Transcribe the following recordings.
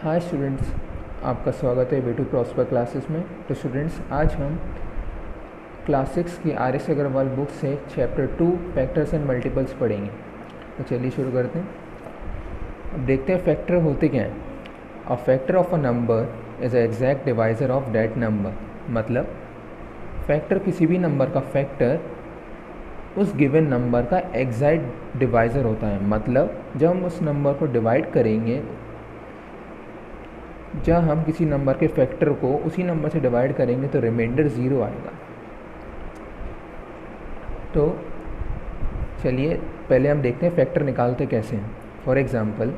Hi students, आपका स्वागत है वे2 प्रॉस्पर क्लासेस में। तो स्टूडेंट्स, आज हम क्लास 6 की RS अग्रवाल बुक से चैप्टर 2 फैक्टर्स एंड मल्टीपल्स पढ़ेंगे। तो चलिए शुरू करते हैं। अब देखते हैं फैक्टर होते क्या हैं। अ factor of a number is a exact divisor of that number. मतलब फैक्टर किसी भी नंबर का फैक्टर उस गिवन नंबर का एग्जैक्ट डिवाइज़र होता है। मतलब जब हम उस नंबर को डिवाइड करेंगे, जब हम किसी नंबर के फैक्टर को उसी नंबर से डिवाइड करेंगे तो रिमाइंडर 0 आएगा। तो चलिए पहले हम देखते हैं फैक्टर निकालते कैसे हैं। फॉर एग्ज़ाम्पल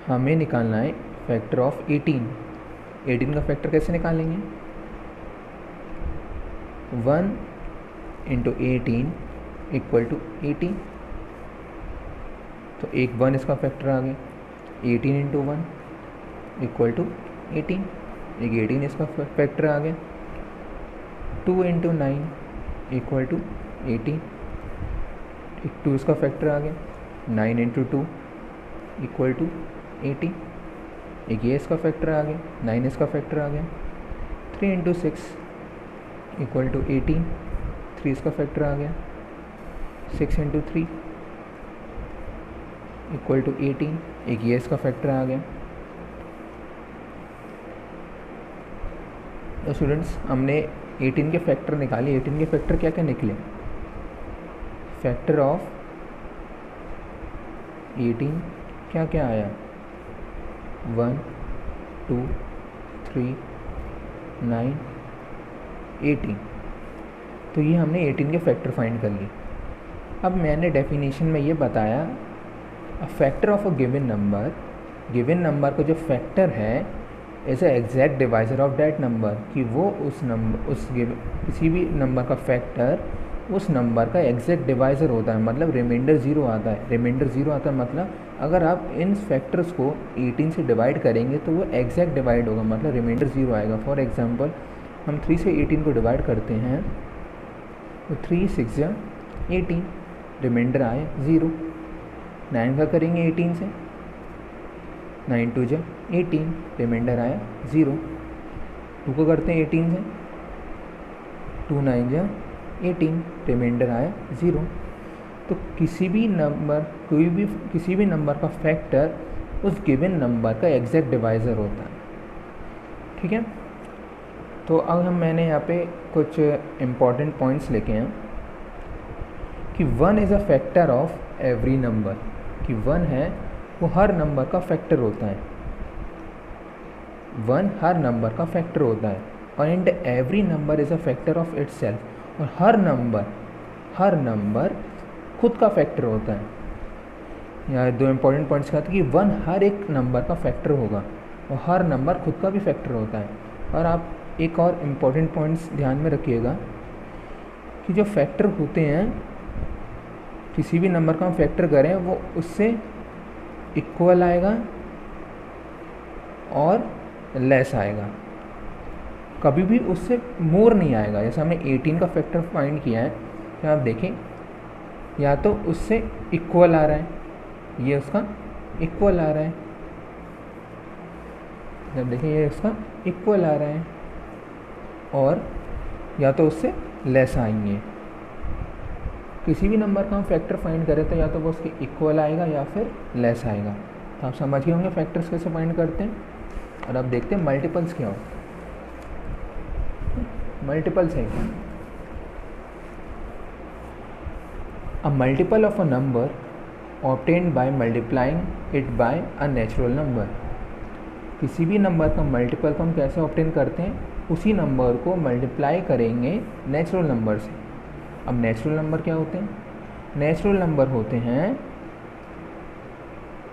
हमें निकालना है फैक्टर ऑफ 18 का फैक्टर कैसे निकालेंगे। 1 × 18 = 18। तो एक 1 इसका फैक्टर आ गया। 18 × 1 = 18। एक 18 इसका फैक्टर आ गया। 2 × 9 = 18। एक 2 इसका फैक्टर आ गया। 9 × 2 = 18। एक ये इसका फैक्टर आ गया। 9 इसका फैक्टर आ गया। 3 × 6 = 18। 3 इसका फैक्टर आ गया। 6 × 3 = 18। एक ये इसका फैक्टर आ गया। तो स्टूडेंट्स, हमने 18 के फैक्टर निकाले। 18 के फैक्टर क्या क्या निकले। फैक्टर ऑफ 18 क्या क्या आया। 1 2 3 9 18। तो ये हमने 18 के फैक्टर फाइंड कर लिए। अब मैंने डेफिनेशन में ये बताया, a factor of a given number का जो फैक्टर है as a exact divisor of that number, कि वो किसी भी नंबर का फैक्टर उस नंबर का एग्जैक्ट डिवाइज़र होता है। मतलब रिमाइंडर 0 आता है। मतलब अगर आप इन फैक्टर्स को 18 से डिवाइड करेंगे तो वो एग्जैक्ट डिवाइड होगा, मतलब रिमाइंडर 0 आएगा। फॉर एग्जांपल हम 3 से 18 को डिवाइड करते हैं तो 3 × 6 = 18, रिमाइंडर आए 0। 9 का करेंगे 18 से, 9 × 2 = 18, रिमाइंडर आया 0। 2 को करते हैं 18 से, 2 × 9 = 18, रिमाइंडर आया 0। तो किसी भी नंबर का फैक्टर उस गिवन नंबर का एग्जैक्ट डिवाइज़र होता है। ठीक है। तो अब मैंने यहाँ पे कुछ इम्पॉर्टेंट पॉइंट्स लिखे हैं कि 1 is a factor of every number, कि 1 है वो हर नंबर का फैक्टर होता है। 1 हर नंबर का फैक्टर होता है। और and every number is a factor of itself, और हर नंबर खुद का फैक्टर होता है। यहाँ 2 इम्पॉर्टेंट पॉइंट्स कहते हैं कि 1 हर एक नंबर का फैक्टर होगा और हर नंबर खुद का भी फैक्टर होता है। और आप एक और इम्पॉर्टेंट पॉइंट्स ध्यान में रखिएगा कि जो फैक्टर होते हैं, किसी भी नंबर का हम फैक्टर करें वो उससे इक्वल आएगा और लेस आएगा, कभी भी उससे मोर नहीं आएगा। जैसे हमने 18 का फैक्टर फाइंड किया है, तो आप देखें या तो उससे इक्वल आ रहा है, ये उसका इक्वल आ रहा है। जब देखें ये उसका इक्वल आ रहा है, और या तो उससे लेस आएंगे। किसी भी नंबर का हम फैक्टर फाइंड करें तो या तो वो उसके इक्वल आएगा या फिर लेस आएगा। तो आप समझ गए होंगे फैक्टर्स कैसे फाइंड करते हैं। और अब देखते हैं मल्टीपल्स क्या हो। मल्टीपल्स है क्या। A multiple of a number obtained by multiplying it by a natural number. किसी भी नंबर का मल्टीपल को हम कैसे ऑब्टेन करते हैं, उसी नंबर को मल्टीप्लाई करेंगे नेचुरल नंबर से। अब नेचुरल नंबर क्या होते हैं।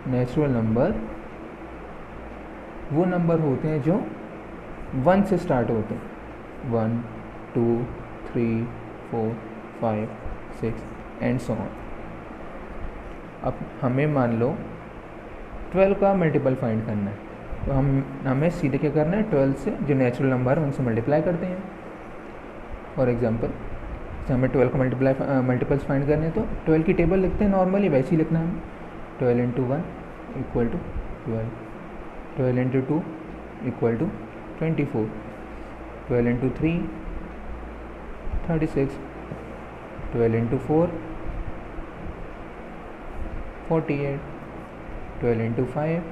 नेचुरल नंबर वो नंबर होते हैं जो 1 से स्टार्ट होते हैं। 1 2 3 4 5 6 एंड सो ऑन। अब हमें मान लो 12 का मल्टीपल फाइंड करना है, तो हमें सीधे क्या करना है, 12 से जो नेचुरल नंबर है उनसे मल्टीप्लाई करते हैं। फॉर एग्जांपल जैसे हमें 12 का मल्टीपल्स फाइंड करने हैं तो 12 की टेबल लिखते हैं नॉर्मली, वैसे ही लिखना है हमें। 12 into 1 equal to 12, 12 into 2 equal to 24, 12 into 3 36, 12 into 4 48, 12 into 5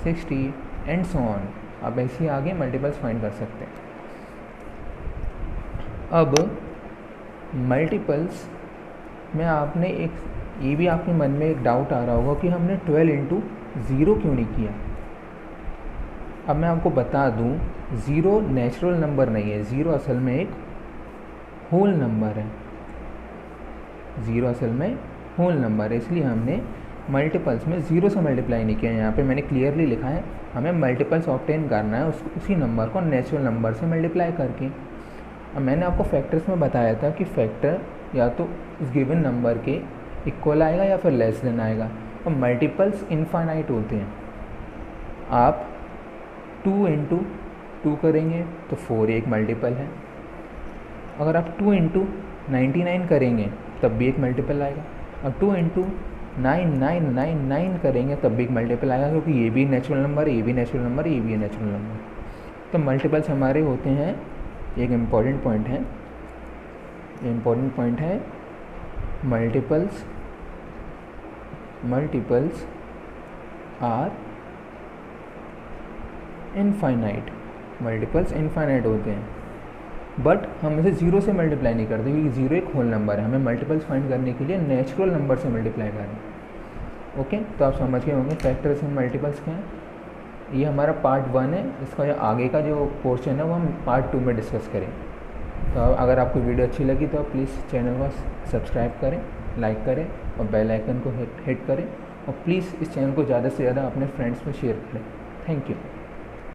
60 and so on. आप ऐसे ही आगे मल्टीपल्स फाइंड कर सकते हैं। अब मल्टीपल्स में आपने ये भी आपके मन में एक डाउट आ रहा होगा कि हमने 12 इंटू 0 क्यों नहीं किया। अब मैं आपको बता दूं, 0 नेचुरल नंबर नहीं है, 0 असल में एक होल नंबर है। 0 असल में होल नंबर है, इसलिए हमने मल्टीपल्स में 0 से मल्टीप्लाई नहीं किया। यहाँ पे मैंने क्लियरली लिखा है हमें मल्टीपल्स ऑब्टेन करना है उसी नंबर को नेचुरल नंबर से मल्टीप्लाई करके। अब मैंने आपको फैक्टर्स में बताया था कि फैक्टर या तो इस गिवन नंबर के इक्वल आएगा या फिर लेस देन आएगा। और मल्टीपल्स इनफाइनाइट होते हैं। आप 2 इंटू 2 करेंगे तो 4 एक मल्टीपल है। अगर आप 2 इंटू 99 करेंगे तब भी एक मल्टीपल आएगा। अब 2 इंटू 9999 करेंगे तब भी एक मल्टीपल आएगा, क्योंकि ये भी नेचुरल नंबर है, ये भी नेचुरल नंबर है, ये भी नेचुरल नंबर। तो मल्टीपल्स हमारे होते हैं, एक इम्पॉर्टेंट पॉइंट है, multiples are infinite. Multiples infinite होते हैं, बट हम इसे 0 से मल्टीप्लाई नहीं करते, क्योंकि 0 एक होल नंबर है। हमें मल्टीपल्स फाइंड करने के लिए नेचुरल नंबर से मल्टीप्लाई करें। ओके, तो आप समझ गए होंगे फैक्टर्स एंड मल्टीपल्स क्या हैं। ये हमारा पार्ट 1 है, इसका आगे का जो पोर्शन है वो हम पार्ट 2 में डिस्कस करें। तो अगर आपको वीडियो अच्छी लगी तो आप प्लीज़ चैनल को सब्सक्राइब करें, लाइक करें और बेल आइकन को हिट करें, और प्लीज़ इस चैनल को ज़्यादा से ज़्यादा अपने फ्रेंड्स में शेयर करें। Thank you.